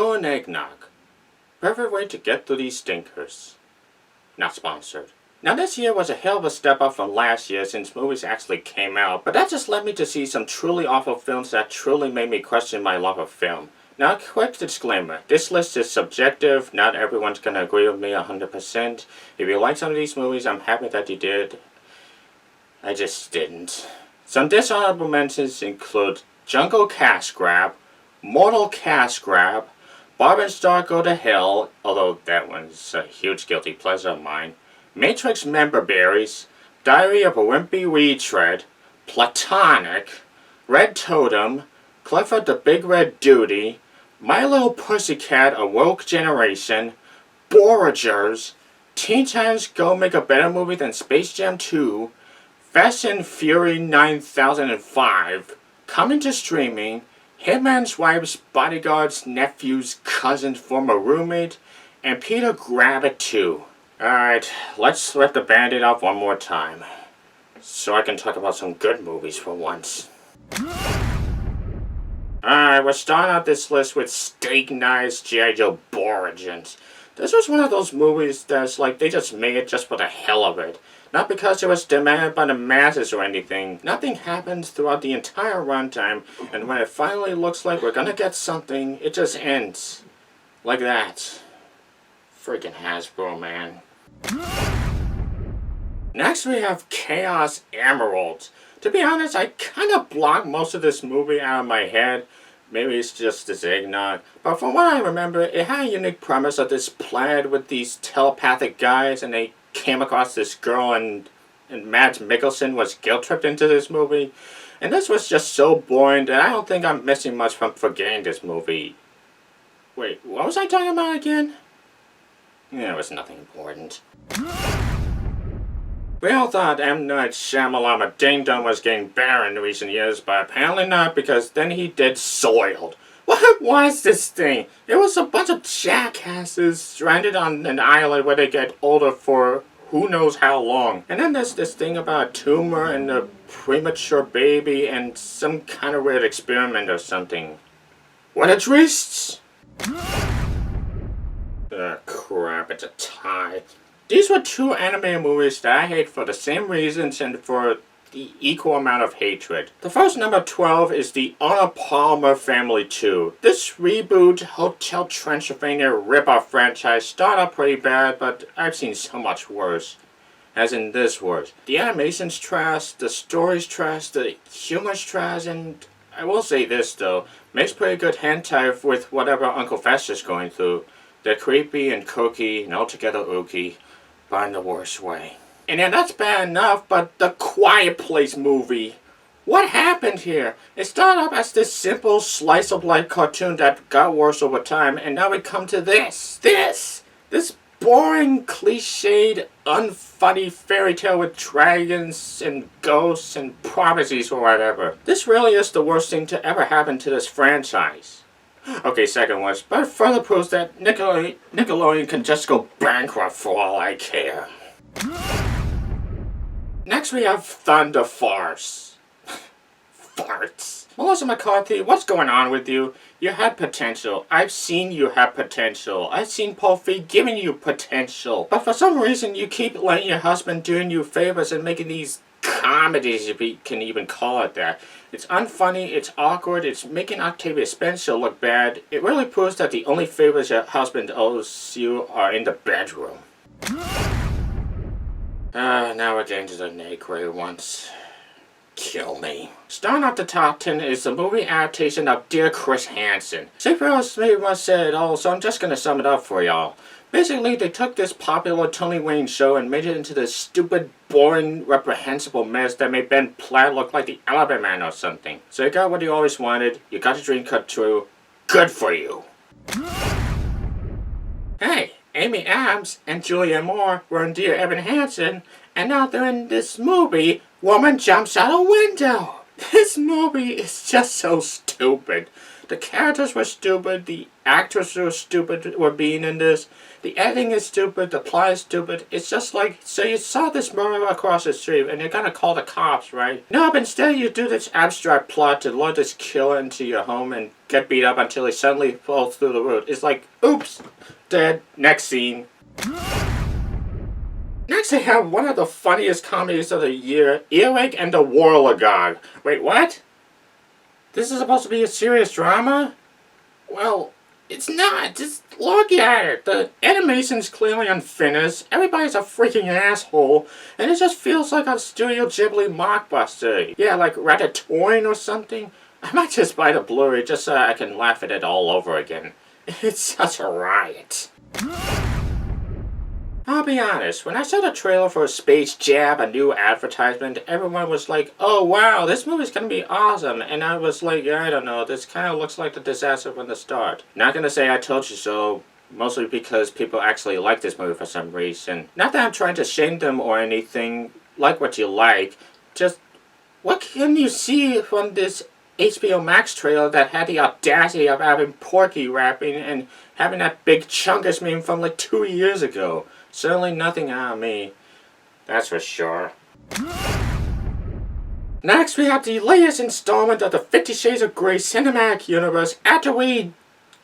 go and eggnog. Perfect way to get through these stinkers. Not sponsored. Now this year was a hell of a step up from last year since movies actually came out, but that just led me to see some truly awful films that truly made me question my love of film. Now a quick disclaimer, this list is subjective, not everyone's gonna agree with me 100%. If you like some of these movies, I'm happy that you did. I just didn't. Some dishonorable mentions include Jungle Cash Grab, Mortal Cash Grab, Barb and Star Go to Hell, although that one's a huge guilty pleasure of mine, Matrix Member Berries, Diary of a Wimpy Retread, Platonic, Red Totem, Clifford the Big Red Duty, My Little Pussycat A Woke Generation, Boragers, Teen Titans Go Make a Better Movie Than Space Jam 2, Fast and Fury 9005, coming to streaming, Hitman's Wife's Bodyguard's Nephew's Cousin's Former Roommate, and Peter Grabbit 2. Alright, let's rip the band-aid off one more time, so I can talk about some good movies for once. Alright, we're starting out this list with Steak Knives G.I. Joe Origins. This was one of those movies that's like they just made it just for the hell of it. Not because it was demanded by the masses or anything. Nothing happens throughout the entire runtime, and when it finally looks like we're gonna get something, it just ends. Like that. Freaking Hasbro, man. Next we have Chaos Emeralds. To be honest, I kind of blocked most of this movie out of my head. Maybe it's just this eggnog. But from what I remember, it had a unique premise of this planet with these telepathic guys, and they came across this girl, and Mads Mikkelsen was guilt-tripped into this movie. And this was just so boring that I don't think I'm missing much from forgetting this movie. Wait, what was I talking about again? Yeah, it was nothing important. We all thought M. Night Shyamalan Ding Dong was getting better in recent years, but apparently not, because then he did Soiled. What was this thing? It was a bunch of jackasses stranded on an island where they get older for who knows how long. And then there's this thing about a tumor and a premature baby and some kind of weird experiment or something. What a twist! Crap, it's a tie. These were two animated movies that I hate for the same reasons and for the equal amount of hatred. The first, number 12, is the Arnold Palmer Family 2. This reboot Hotel Transylvania ripoff franchise started out pretty bad, but I've seen so much worse. As in this worse. The animation's trash, the story's trash, the humor's trash, and I will say this though, makes pretty good hentai with whatever Uncle Fester's going through. They're creepy and kooky and altogether ooky, but in the worst way. And yeah, that's bad enough, but the Quiet Place movie. What happened here? It started off as this simple slice-of-life cartoon that got worse over time, and now we come to this boring, cliched, unfunny fairy tale with dragons and ghosts and prophecies or whatever. This really is the worst thing to ever happen to this franchise. Okay, second worst, but it further proves that Nickelodeon can just go bankrupt for all I care. Next we have Thunderfart. Farts. Melissa McCarthy, what's going on with you? You had potential. I've seen you have potential. I've seen Paul Feig giving you potential. But for some reason you keep letting your husband doing you favors and making these comedies, if you can even call it that. It's unfunny, it's awkward, it's making Octavia Spencer look bad. It really proves that the only favors your husband owes you are in the bedroom. Now we're getting to the nitty-gritty ones. Kill me. Starting off the top 10 is the movie adaptation of Dear Chris Hansen. Superheroes maybe must say it all, so I'm just gonna sum it up for y'all. Basically, they took this popular Tony Wayne show and made it into this stupid, boring, reprehensible mess that made Ben Platt look like the Elephant Man or something. So you got what you always wanted, you got your dream cut true, good for you. Hey, Amy Adams and Julianne Moore were in Dear Evan Hansen, and now they're in this movie, Woman Jumps Out a Window. This movie is just so stupid. The characters were stupid, the actors are stupid were being in this. The editing is stupid. The plot is stupid. It's just like, so you saw this murder across the street and you're gonna call the cops, right? No, but instead you do this abstract plot to lure this killer into your home and get beat up until he suddenly falls through the roof. It's like, oops, dead. Next scene. Next, I have one of the funniest comedies of the year, Earache and the Warlogog. Wait, what? This is supposed to be a serious drama? Well, it's not. Just look at it. The animation's clearly unfinished. Everybody's a freaking asshole. And it just feels like a Studio Ghibli mockbuster. Yeah, like Ratatouille or something. I might just buy the Blu-ray just so I can laugh at it all over again. It's such a riot. I'll be honest, when I saw the trailer for Space Jab, a new advertisement, everyone was like, oh wow, this movie's gonna be awesome. And I was like, yeah, I don't know, this kind of looks like the disaster from the start. Not gonna say I told you so, mostly because people actually like this movie for some reason. Not that I'm trying to shame them or anything, like what you like, just what can you see from this HBO Max trailer that had the audacity of having Porky rapping and having that big Chungus meme from like 2 years ago? Certainly nothing out of me, that's for sure. Next, we have the latest installment of the 50 Shades of Grey cinematic universe after we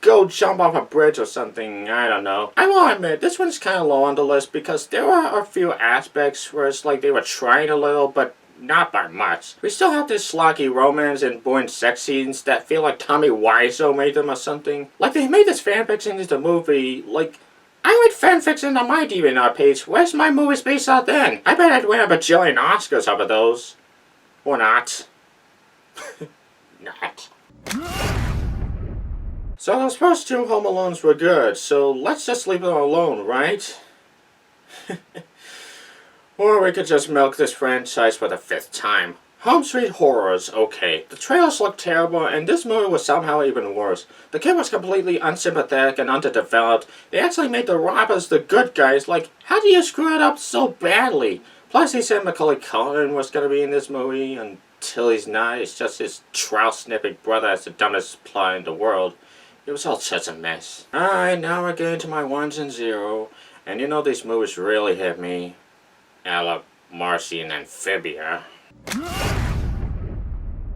go jump off a bridge or something, I don't know. I will admit, this one's kind of low on the list because there are a few aspects where it's like they were trying a little, but not by much. We still have this sloggy romance and boring sex scenes that feel like Tommy Wiseau made them or something. Like they made this fanfiction into the movie, like, I read fanfiction on my DeviantArt page. Where's my movies based on then? I bet I'd win a bajillion Oscars over those. Or not. Not. So those first two Home Alones were good, so let's just leave them alone, right? Or we could just milk this franchise for the 5th time. Home Street Horrors, okay. The trailers look terrible, and this movie was somehow even worse. The kid was completely unsympathetic and underdeveloped. They actually made the robbers the good guys. Like, how do you screw it up so badly? Plus, he said Macaulay Culkin was going to be in this movie, until he's not. It's just his trout-sniffing brother that's the dumbest plot in the world. It was all such a mess. Alright, now we're getting to my ones and zero. And you know these movies really hit me. A la Martian Amphibia.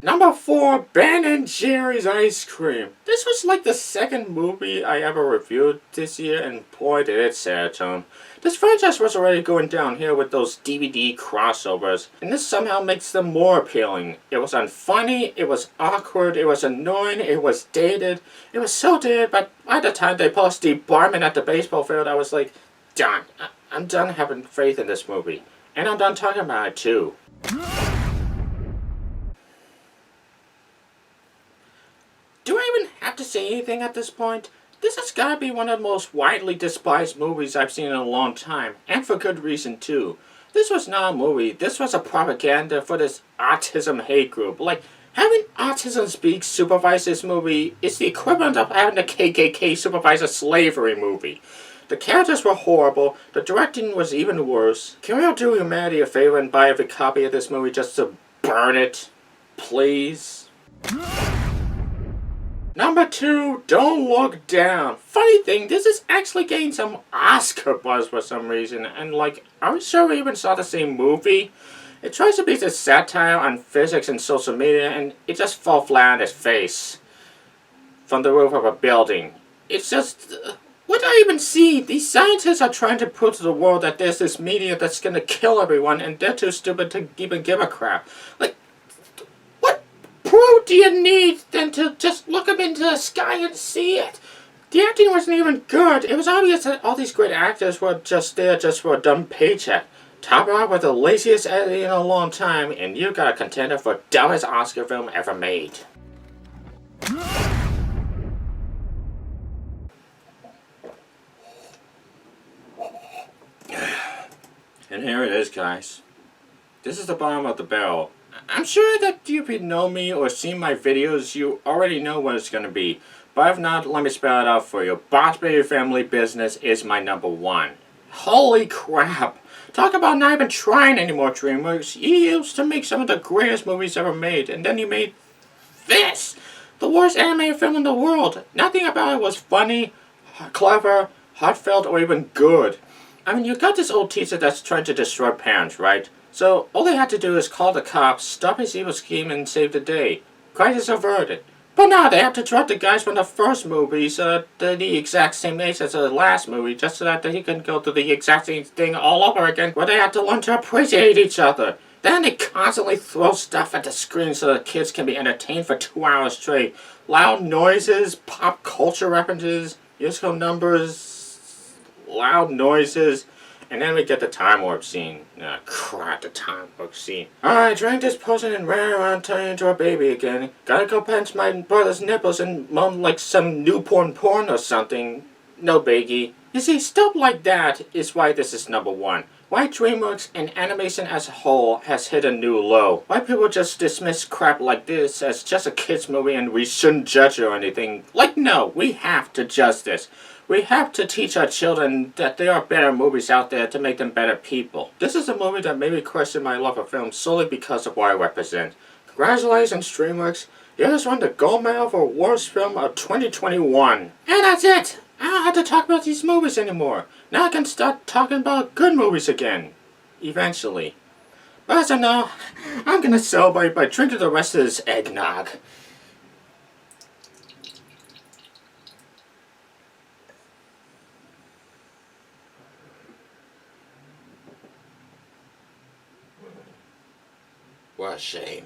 Number 4, Ben & Jerry's Ice Cream. This was like the second movie I ever reviewed this year, and boy did it serotonin. This franchise was already going downhill with those DVD crossovers, and this somehow makes them more appealing. It was unfunny, it was awkward, it was annoying, it was dated. It was so dated, but by the time they posted Steve Bartman at the baseball field, I was like, done. I'm done having faith in this movie. And I'm done talking about it too. Do I even have to say anything at this point? This has got to be one of the most widely despised movies I've seen in a long time, and for good reason too. This was not a movie, this was a propaganda for this autism hate group. Like, having Autism Speak supervise this movie is the equivalent of having the KKK supervise a slavery movie. The characters were horrible, the directing was even worse. Can we all do humanity a favor and buy every copy of this movie just to burn it? Please? Number 2, Don't Look Down. Funny thing, this is actually getting some Oscar buzz for some reason, and like, are we sure we even saw the same movie? It tries to be this satire on physics and social media, and it just falls flat on its face. From the roof of a building. It's just... what do I even see? These scientists are trying to prove to the world that there's this meteor that's gonna kill everyone, and they're too stupid to even give a crap. Like, what proof do you need than to just look up into the sky and see it? The acting wasn't even good. It was obvious that all these great actors were just there just for a dumb paycheck. Top out with the laziest editing in a long time, and you got a contender for dumbest Oscar film ever made. And here it is, guys. This is the bottom of the barrel. I'm sure that if you know me or seen my videos, you already know what it's going to be. But if not, let me spell it out for you. Boss Baby Family Business is my number 1. Holy crap. Talk about not even trying anymore, DreamWorks. You used to make some of the greatest movies ever made, and then you made this. The worst animated film in the world. Nothing about it was funny, clever, heartfelt, or even good. I mean, you got this old teacher that's trying to destroy parents, right? So all they had to do is call the cops, stop his evil scheme, and save the day. Crisis averted. But now they have to drop the guys from the first movie so they're the exact same age as the last movie, just so that he can go through the exact same thing all over again, where they have to learn to appreciate each other. Then they constantly throw stuff at the screen so the kids can be entertained for 2 hours straight. Loud noises, pop culture references, musical numbers, loud noises, and then we get the time warp scene. Crap, the time warp scene. Alright, drank this potion and ran around turning into a baby again. Gotta go pinch my brother's nipples and moan like some newborn porn or something. No biggie. You see, stuff like that is why this is number one. Why DreamWorks and animation as a whole has hit a new low. Why people just dismiss crap like this as just a kids movie and we shouldn't judge it or anything. Like, no, we have to judge this. We have to teach our children that there are better movies out there to make them better people. This is a movie that made me question my love of film solely because of what I represent. Congratulations, DreamWorks. You just won the gold medal for worst film of 2021. And that's it! I don't have to talk about these movies anymore. Now I can start talking about good movies again. Eventually. But as of now, I'm gonna celebrate by drinking the rest of this eggnog. What a shame.